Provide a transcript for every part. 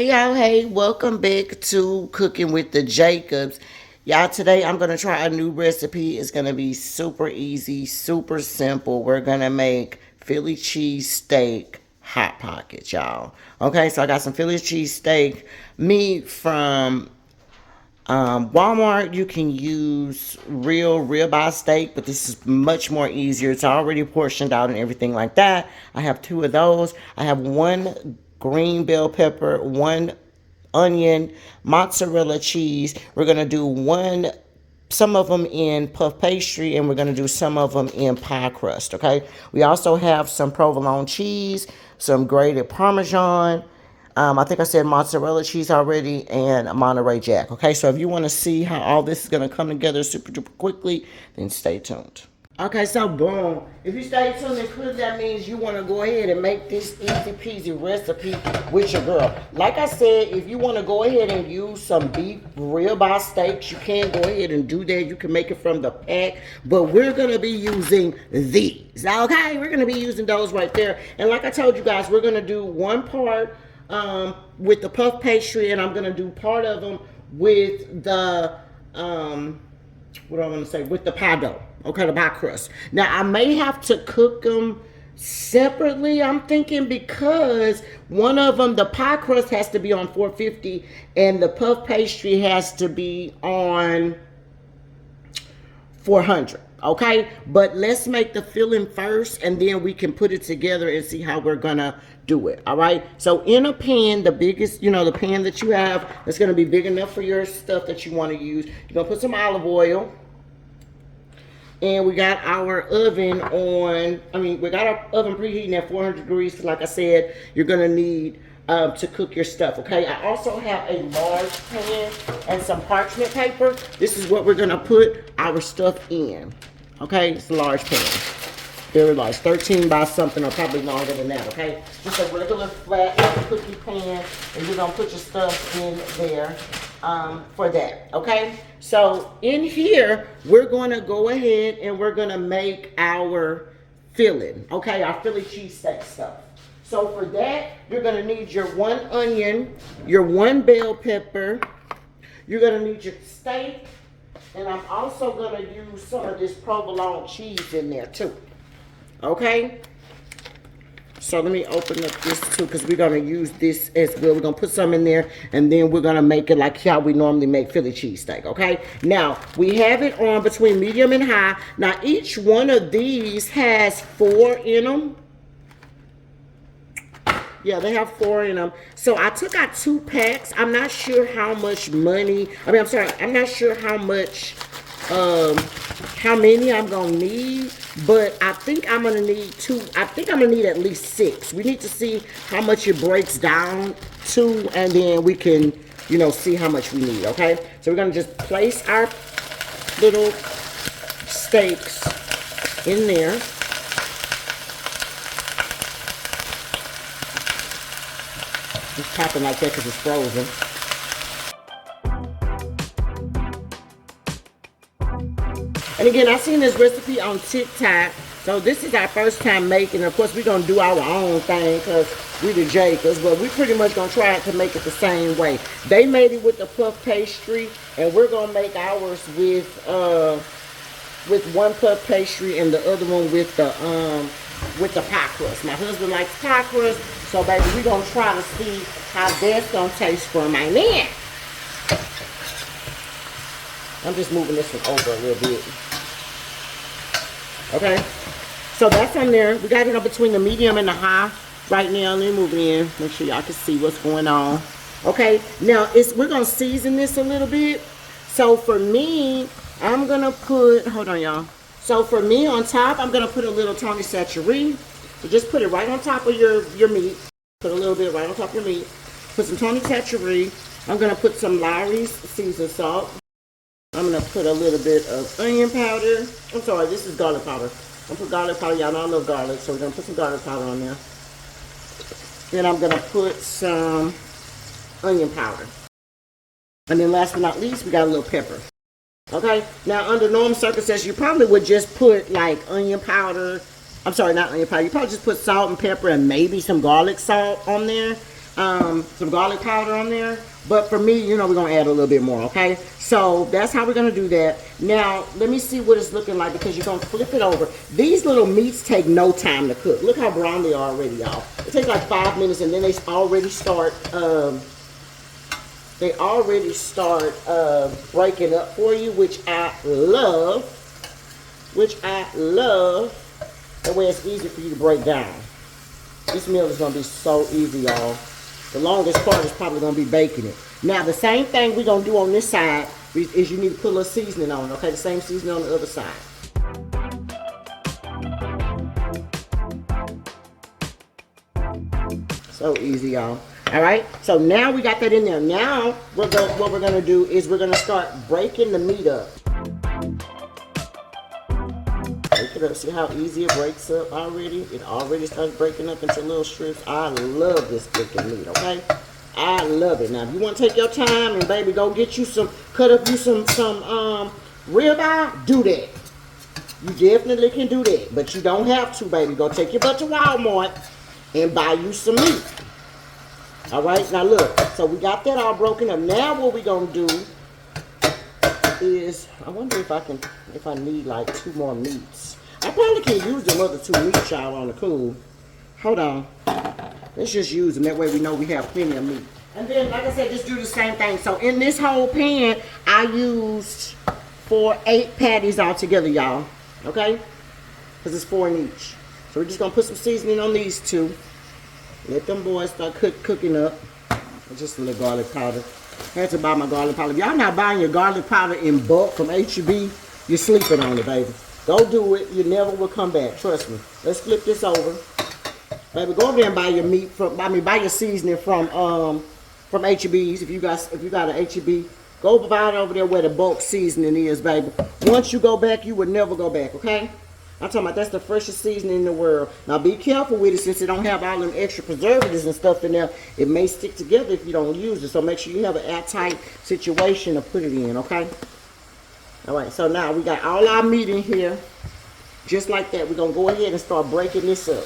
Hey y'all, hey, welcome back to Cooking with the Jacobs. Y'all, today I'm going to try a new recipe. It's going to be super easy, super simple. We're going to make Philly cheese steak hot pockets, y'all. Okay, so I got some Philly cheese steak meat from Walmart. You can use real ribeye steak, but this is much more easier. It's already portioned out and everything like that. I have two of those. I have one green bell pepper, one onion, mozzarella cheese. We're gonna do some of them in puff pastry, and we're going to do some of them in pie crust. Okay, we also have some provolone cheese, some grated parmesan, I think I said mozzarella cheese already, and Monterey Jack. Okay, so if you want to see how all this is going to come together super duper quickly, then stay tuned. Okay, so boom. If you stay tuned and click, that means you want to go ahead and make this easy peasy recipe with your girl. Like I said, if you want to go ahead and use some beef ribeye steaks, you can go ahead and do that. You can make it from the pack, but we're going to be using these. Okay, we're going to be using those right there. And like I told you guys, we're going to do one part with the puff pastry, and I'm going to do part of them with the, what do I want to say, with the pie dough. Okay, the pie crust. Now, I may have to cook them separately, I'm thinking, because one of them, the pie crust has to be on 450, and the puff pastry has to be on 400. Okay, but let's make the filling first, and then we can put it together and see how we're gonna do it. All right, so in a pan, the biggest, the pan that you have that's gonna be big enough for your stuff that you want to use, you're gonna put some olive oil. And we got our oven on, we got our oven preheating at 400 degrees. Because like I said, you're going to need to cook your stuff, okay? I also have a large pan and some parchment paper. This is what we're going to put our stuff in, okay? It's a large pan. Very large, 13 by something, or probably longer than that, okay? Just a regular flat cookie pan, and you're going to put your stuff in there for that, okay? So in here, we're going to go ahead and we're going to make our filling, okay? Our Philly cheesesteak stuff. So for that, you're going to need your one onion, your one bell pepper, you're going to need your steak, and I'm also going to use some of this provolone cheese in there too. Okay, so let me open up this too, because we're going to use this as well. We're going to put some in there, and then we're going to make it like how we normally make Philly cheesesteak. Okay, now we have it on between medium and high. Now each one of these has 4 in them. Yeah, they have 4 in them. So I took out 2 packs. I'm not sure how much money, I'm not sure how much, how many I'm going to need. But I think I'm going to need 2. I think I'm going to need at least 6. We need to see how much it breaks down to, and then we can, see how much we need, okay? So we're going to just place our little steaks in there. Just popping like that because it's frozen. And again, I seen this recipe on TikTok, so this is our first time making. Of course, we're going to do our own thing because we the Jacobs, but we pretty much going to try to make it the same way. They made it with the puff pastry, and we're going to make ours with one puff pastry and the other one with the pie crust. My husband likes pie crust, so baby, we're going to try to see how that's going to taste for my man. I'm just moving this one over a little bit. Okay, so that's on there. We got it up between the medium and the high right now. Let me move it in, make sure y'all can see what's going on. Okay, now we're gonna season this a little bit. So for me, I'm gonna put, hold on y'all. So for me, on top, I'm gonna put a little Tony Chachere. So just put it right on top of your meat. Put a little bit right on top of your meat. Put some Tony Chachere. I'm gonna put some Lawry's seasoned salt. I'm going to put a little bit of onion powder. I'm sorry, this is garlic powder. I'm going to put garlic powder. Y'all know I love garlic, so we're going to put some garlic powder on there. Then I'm going to put some onion powder. And then last but not least, we got a little pepper. Okay? Now, under normal circumstances, you probably would just put, like, onion powder. I'm sorry, not onion powder. You probably just put salt and pepper and maybe some garlic salt on there. some garlic powder on there. But for me, you know, we're gonna add a little bit more, okay? So that's how we're gonna do that. Now, let me see what it's looking like because you're gonna flip it over. These little meats take no time to cook. Look how brown they are already, y'all. It takes like 5 minutes and then they already start, breaking up for you, which I love. That way it's easy for you to break down. This meal is gonna be so easy, y'all. The longest part is probably gonna be baking it. Now the same thing we're gonna do on this side is you need to put a little seasoning on, okay? The same seasoning on the other side. So easy, y'all. All right, so now we got that in there. Now what we're gonna do is we're gonna start breaking the meat up. Break it up. See how easy it breaks up already? It already starts breaking up into little strips. I love this freaking meat, okay? I love it. Now, if you want to take your time and baby, go get you some, cut up you some ribeye, do that. You definitely can do that, but you don't have to, baby. Go take your butt to Walmart and buy you some meat. All right, now look. So we got that all broken up. Now what we gonna do is, I wonder if I need like 2 more meats. I probably can use them other 2 meats, y'all, on the cool. Hold on. Let's just use them. That way we know we have plenty of meat. And then, like I said, just do the same thing. So in this whole pan, I used 8 patties all together, y'all. Okay? Because it's 4 in each. So we're just going to put some seasoning on these 2. Let them boys start cooking up. Just a little garlic powder. I had to buy my garlic powder. If y'all not buying your garlic powder in bulk from H-E-B, you're sleeping on it, baby. Go do it. You never will come back. Trust me. Let's flip this over. Baby, go over there and buy your meat buy your seasoning from H-E-B's. If you got an H-E-B, go buy it over there where the bulk seasoning is, baby. Once you go back, you would never go back, okay? I'm talking about that's the freshest seasoning in the world. Now be careful with it since it don't have all them extra preservatives and stuff in there. It may stick together if you don't use it. So make sure you have an airtight situation to put it in, okay? All right, so now we got all our meat in here. Just like that, we're gonna go ahead and start breaking this up.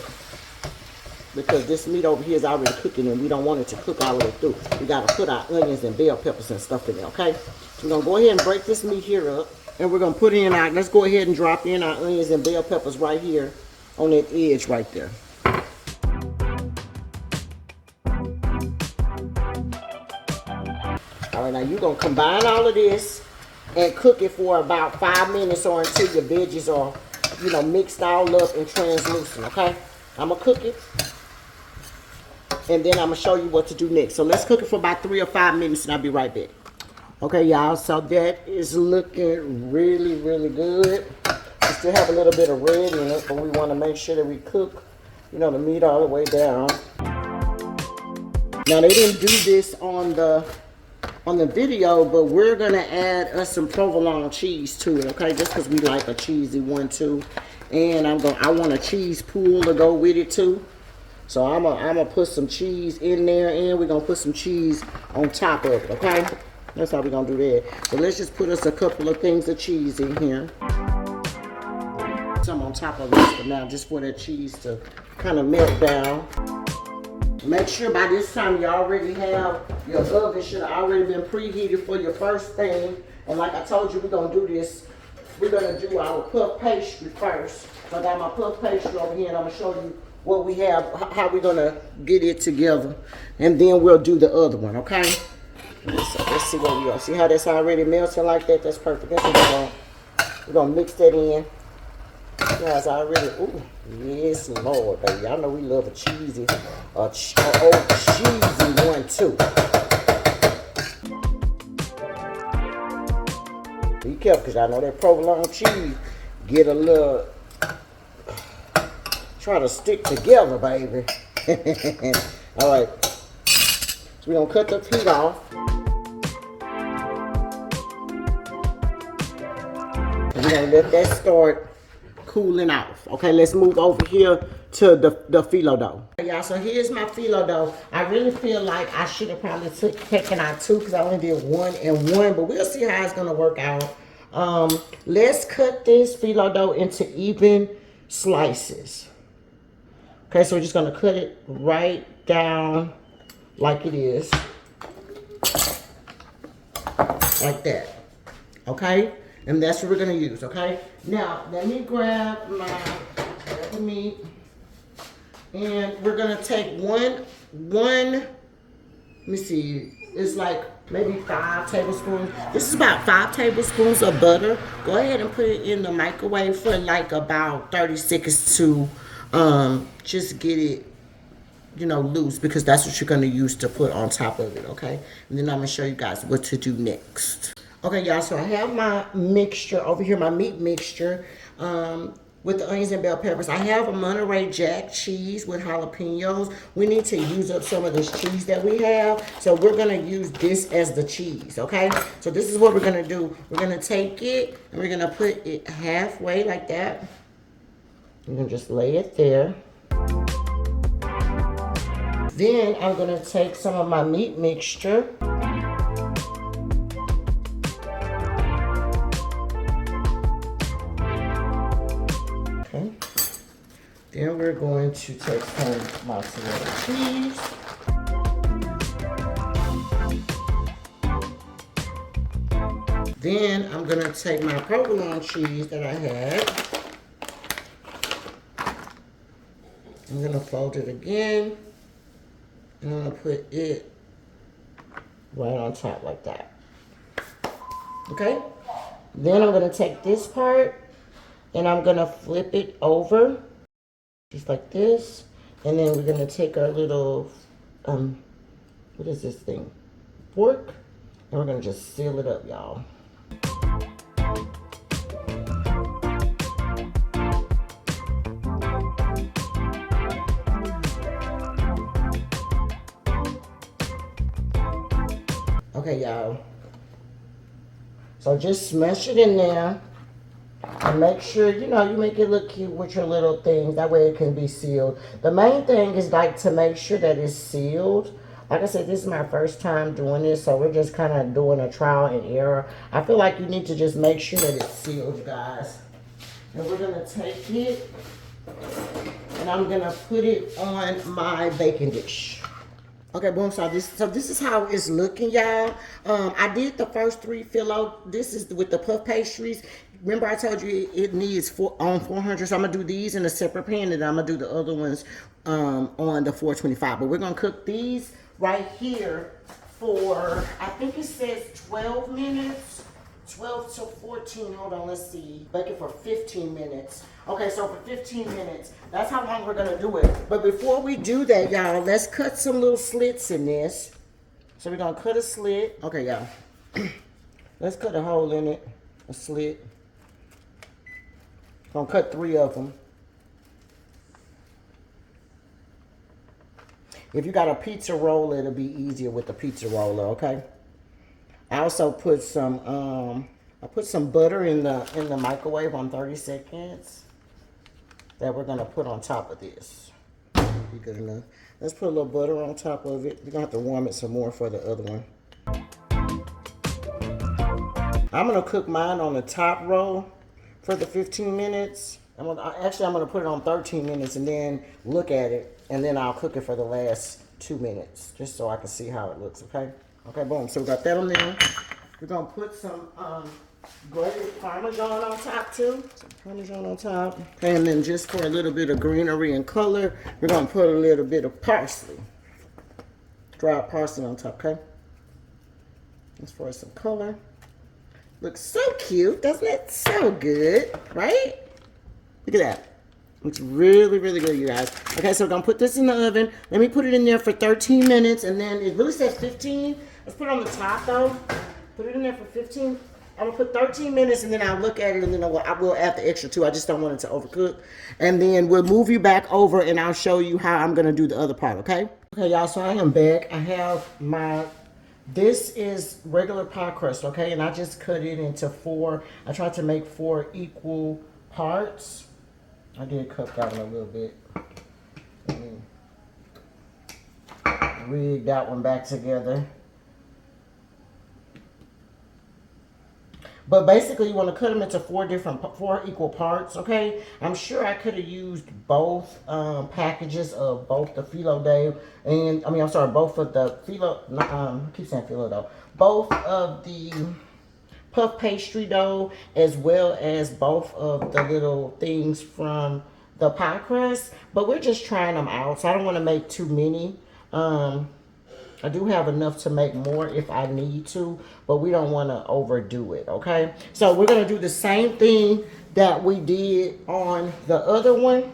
Because this meat over here is already cooking and we don't want it to cook all the way through. We gotta put our onions and bell peppers and stuff in there, okay? So we're gonna go ahead and break this meat here up. And we're gonna put in let's go ahead and drop in our onions and bell peppers right here on that edge right there. All right, now you're gonna combine all of this and cook it for about 5 minutes or until your veggies are, you know, mixed all up and translucent, okay? I'm gonna cook it and then I'm gonna show you what to do next. So let's cook it for about 3 or 5 minutes and I'll be right back. Okay, y'all, so that is looking really, really good. We still have a little bit of red in it, but we want to make sure that we cook, you know, the meat all the way down. Now, they didn't do this on the video, but we're going to add us some provolone cheese to it, okay? Just because we like a cheesy one, too. And I want a cheese pool to go with it, too. So I'm gonna put some cheese in there, and we're going to put some cheese on top of it, okay? That's how we're going to do that. So let's just put us a couple of things of cheese in here. Some on top of this for now, just for that cheese to kind of melt down. Make sure by this time you already have your oven should have already been preheated for your first thing. And like I told you, we're going to do this. We're going to do our puff pastry first. So I got my puff pastry over here, and I'm going to show you what we have, how we're going to get it together. And then we'll do the other one, okay? So let's see where we are. See how that's already melting like that? That's perfect. That's what we're gonna mix that in. See how it's already, ooh, yes, Lord, baby. I know we love a cheesy, old cheesy one too. Be careful, because I know that provolone cheese get a little, try to stick together, baby. All right. So we're gonna cut the feet off. We're gonna let that start cooling off. Okay, let's move over here to the phyllo dough. Okay, y'all, so here's my phyllo dough. I really feel like I should have probably taken out 2 because I only did 1 and 1, but we'll see how it's gonna work out. Let's cut this phyllo dough into even slices. Okay, so we're just gonna cut it right down like it is. Like that. Okay? And that's what we're going to use, okay? Now, let me grab the meat. And we're going to take one, let me see, it's like maybe 5 tablespoons. This is about 5 tablespoons of butter. Go ahead and put it in the microwave for like about 30 seconds to just get it, you know, loose, because that's what you're going to use to put on top of it, okay? And then I'm going to show you guys what to do next. Okay, y'all, so I have my mixture over here, my meat mixture with the onions and bell peppers. I have a Monterey Jack cheese with jalapenos. We need to use up some of this cheese that we have, so we're going to use this as the cheese, okay? So this is what we're going to do. We're going to take it, and we're going to put it halfway like that. We're going to just lay it there. Then I'm going to take some of my meat mixture. Okay. Then we're going to take some mozzarella cheese. Then I'm going to take my provolone cheese that I had. I'm going to fold it again. And I'm going to put it right on top like that. Okay? Then I'm going to take this part and I'm going to flip it over just like this. And then we're going to take our little, what is this thing? Fork. And we're going to just seal it up, y'all. Okay, y'all. So just smash it in there and make sure, you know, you make it look cute with your little things. That way it can be sealed. The main thing is like to make sure that it's sealed. Like I said, this is my first time doing this, so we're just kind of doing a trial and error. I feel like you need to just make sure that it's sealed, guys. And we're going to take it and I'm going to put it on my baking dish. Okay, boom. So this is how it's looking, y'all. I did the first 3 fill. This is with the puff pastries. Remember I told you it needs on 400, so I'm gonna do these in a separate pan, and I'm gonna do the other ones on the 425. But we're gonna cook these right here for, I think it says 12 minutes. 12 to 14, hold on, let's see. Bake it for 15 minutes. Okay, so for 15 minutes, that's how long we're gonna do it. But before we do that, y'all, let's cut some little slits in this. So we're gonna cut a slit. Okay, y'all. Let's cut a hole in it, a slit. Gonna cut 3 of them. If you got a pizza roller, it'll be easier with the pizza roller, okay? I also put some butter in the microwave on 30 seconds that we're gonna put on top of this. Be good enough. Let's put a little butter on top of it. We're gonna have to warm it some more for the other one. I'm gonna cook mine on the top row for the 15 minutes. I'm gonna put it on 13 minutes and then look at it, and then I'll cook it for the last 2 minutes, just so I can see how it looks, okay? Okay, boom. So we got that on there. We're gonna put some grated Parmesan on top too. Some Parmesan on top. And then just for a little bit of greenery and color, we're gonna put a little bit of parsley. Dried parsley on top, okay? That's for some color. Looks so cute. Doesn't it? So good, right? Look at that. Looks really, really good, you guys. Okay, so we're gonna put this in the oven. Let me put it in there for 13 minutes, and then it really says 15. Let's put it on the top though. Put it in there for 15. I'm gonna put 13 minutes, and then I'll look at it, and then I will add the extra 2. I just don't want it to overcook. And then we'll move you back over, and I'll show you how I'm gonna do the other part, okay? Okay, y'all, so I am back. I have this is regular pie crust, okay? And I just cut it into 4. I tried to make 4 equal parts. I did cut that one a little bit. Rig that one back together. But basically, you want to cut them into four equal parts, okay? I'm sure I could have used both packages of both the phyllo dough and, I mean, I'm sorry, both of the phyllo, I keep saying phyllo dough, both of the puff pastry dough as well as both of the little things from the pie crust. But we're just trying them out, so I don't want to make too many. I do have enough to make more if I need to, but we don't want to overdo it, okay? So we're going to do the same thing that we did on the other one.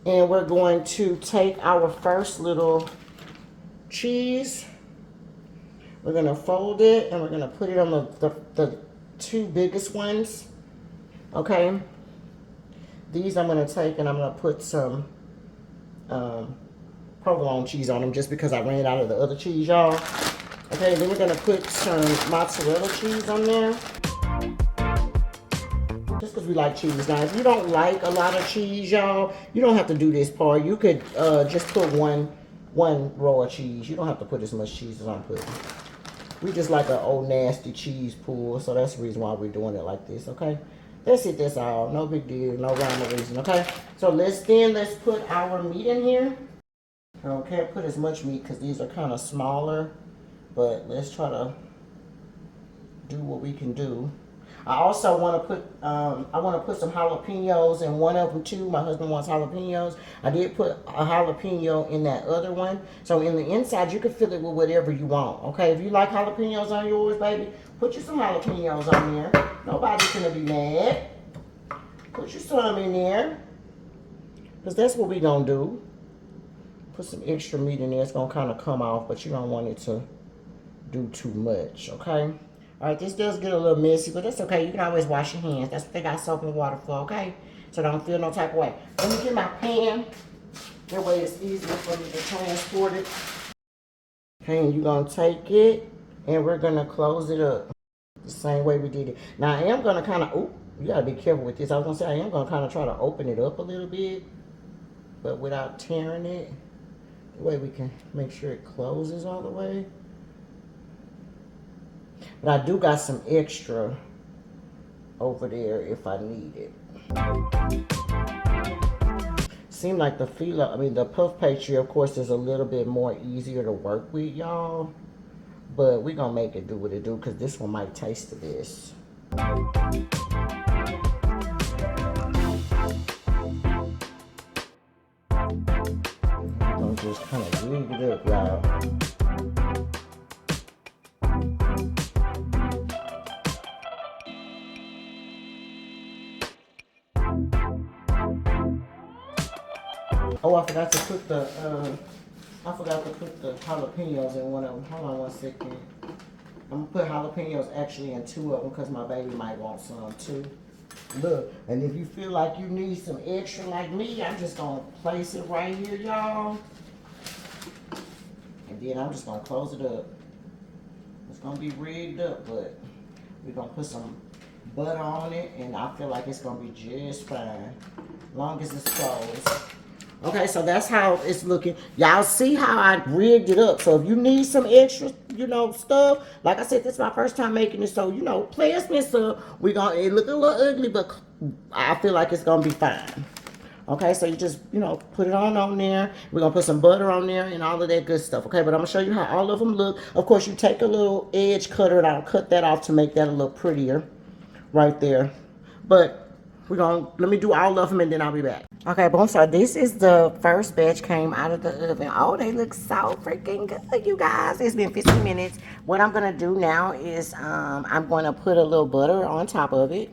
And we're going to take our first little cheese. We're going to fold it and we're going to put it on the two biggest ones, okay? These I'm going to take and I'm going to put some provolone cheese on them just because I ran out of the other cheese, y'all. Okay, then we're gonna put some mozzarella cheese on there. Just because we like cheese. Now, if you don't like a lot of cheese, y'all, you don't have to do this part. You could just put one row of cheese. You don't have to put as much cheese as I'm putting. We just like an old nasty cheese pool, so that's the reason why we're doing it like this, okay? That's it, that's all. No big deal, no rhyme or reason, okay? So let's put our meat in here. I can't put as much meat because these are kind of smaller, but let's try to do what we can do. I also want to put some jalapenos in one of them too. My husband wants jalapenos. I did put a jalapeno in that other one. So in the inside, you can fill it with whatever you want. Okay, if you like jalapenos on yours, baby, put you some jalapenos on there. Nobody's gonna be mad. Put you some in there, because that's what we gonna do. Put some extra meat in there. It's going to kind of come off, but you don't want it to do too much, okay? All right, this does get a little messy, but that's okay. You can always wash your hands. That's what they got soap and water for, okay? So don't feel no type of way. Let me get my pan. That way it's easier for me to transport it. Okay, and you're going to take it, and we're going to close it up the same way we did it. Now, I am going to kind of, oh, you got to be careful with this. I was going to say, I am going to kind of try to open it up a little bit, but without tearing it. The way we can make sure it closes all the way. But I do got some extra over there if I need it. Seem like the puff pastry, of course, is a little bit more easier to work with, y'all. But we're gonna make it do what it do, because this one might taste of this. Just kind of rig it up, y'all. Oh, I forgot to put the jalapenos in one of them. Hold on one second. I'm gonna put jalapenos actually in two of them because my baby might want some too. Look, and if you feel like you need some extra like me, I'm just gonna place it right here, y'all. And then I'm just gonna close it up. It's gonna be rigged up, but we're gonna put some butter on it, and I feel like it's gonna be just fine, as long as it's closed. Okay, so that's how it's looking. Y'all see how I rigged it up. So if you need some extra, stuff, like I said, this is my first time making it, so, play us mess up. It look a little ugly, but I feel like it's gonna be fine. Okay, so you just, put it on there. We're going to put some butter on there and all of that good stuff. Okay, but I'm going to show you how all of them look. Of course, you take a little edge cutter and I'll cut that off to make that a little prettier right there. But let me do all of them and then I'll be back. Okay, boom. So this is the first batch came out of the oven. Oh, they look so freaking good, you guys. It's been 15 minutes. What I'm going to do now is I'm going to put a little butter on top of it.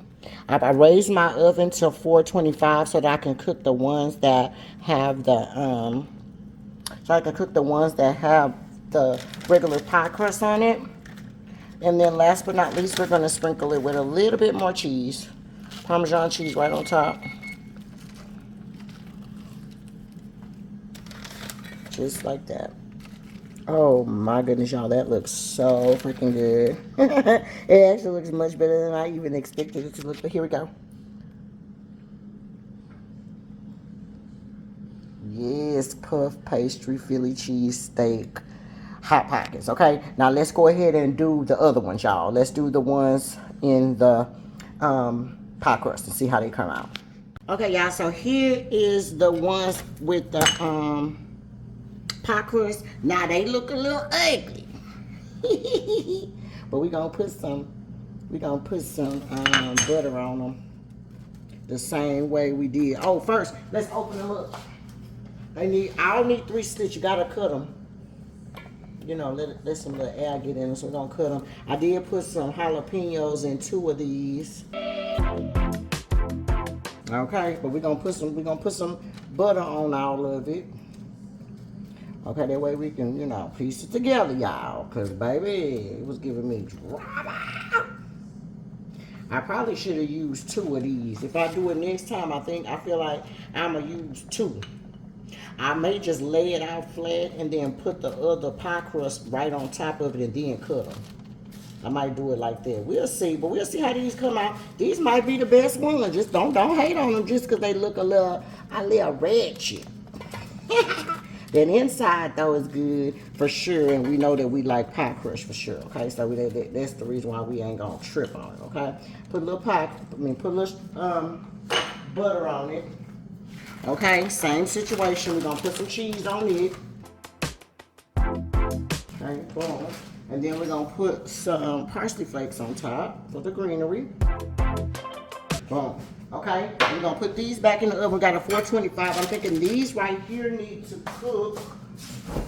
I raised my oven to 425 so that I can cook the ones that have the regular pie crust on it. And then last but not least, we're going to sprinkle it with a little bit more cheese. Parmesan cheese right on top. Just like that. Oh my goodness, y'all, that looks so freaking good. It actually looks much better than I even expected it to look, but here we go. Yes, puff pastry Philly cheese steak hot pockets. Okay, now let's go ahead and do the other ones, y'all. Let's do the ones in the pie crust and see how they come out. Okay, y'all, so here is the ones with the pie crust. Now they look a little ugly. But we're gonna put some butter on them the same way we did. Oh, first, let's open them up. I all need 3 slits. You gotta cut them. You know, let some little air get in them, so we're gonna cut them. I did put some jalapenos in 2 of these. Okay, but we're gonna put some butter on all of it. Okay, that way we can, you know, piece it together, y'all. Cause baby, it was giving me drama. I probably should have used 2 of these. If I do it next time, I feel like I'ma use 2. I may just lay it out flat and then put the other pie crust right on top of it and then cut them. I might do it like that. We'll see, but we'll see how these come out. These might be the best ones. Just don't hate on them just because they look a little ratchet. Then inside though is good for sure, and we know that we like pie crust for sure. Okay, so that's the reason why we ain't gonna trip on it. Okay, put a little butter on it. Okay, same situation. We're gonna put some cheese on it. Okay, boom. And then we're gonna put some parsley flakes on top for the greenery. Boom. Okay, we're gonna put these back in the oven. We got a 425. I'm thinking these right here need to cook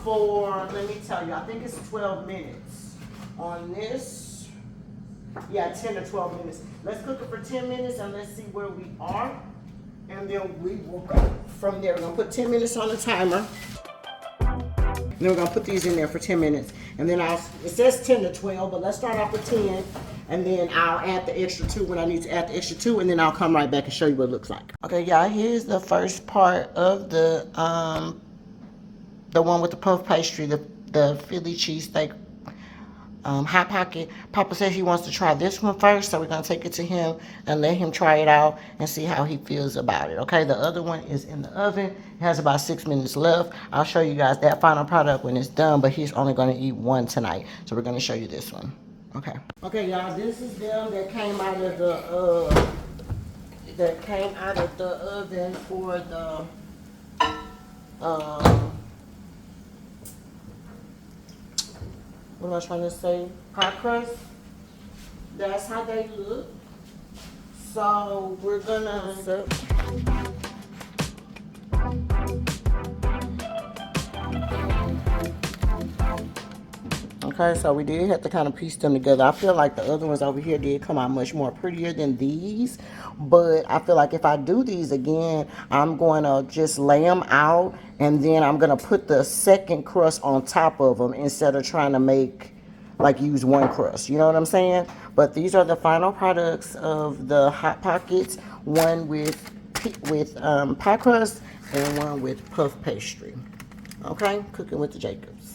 for, let me tell you, I think it's 12 minutes. On this, yeah, 10 to 12 minutes. Let's cook it for 10 minutes and let's see where we are. And then we will go from there. We're gonna put 10 minutes on the timer. And then we're gonna put these in there for 10 minutes. And then it says 10 to 12, but let's start off with 10. And then I'll add the extra 2 when I need to add the extra 2. And then I'll come right back and show you what it looks like. Okay, y'all, here's the first part of the one with the puff pastry, the Philly cheesesteak Hot Pocket. Papa says he wants to try this one first, so we're gonna take it to him and let him try it out and see how he feels about it. Okay, the other one is in the oven. It has about 6 minutes left. I'll show you guys that final product when it's done, but he's only gonna eat one tonight, so we're gonna show you this one. Okay. Okay, y'all, this is them that came out of the oven for the what am I trying to say? Pie crust. That's how they look. So we're gonna okay, so we did have to kind of piece them together. I feel like the other ones over here did come out much more prettier than these, but I feel like if I do these again, I'm going to just lay them out and then I'm going to put the second crust on top of them instead of trying to use one crust. You know what I'm saying? But these are the final products of the Hot Pockets, one with pie crust and one with puff pastry. Okay, cooking with the Jacobs.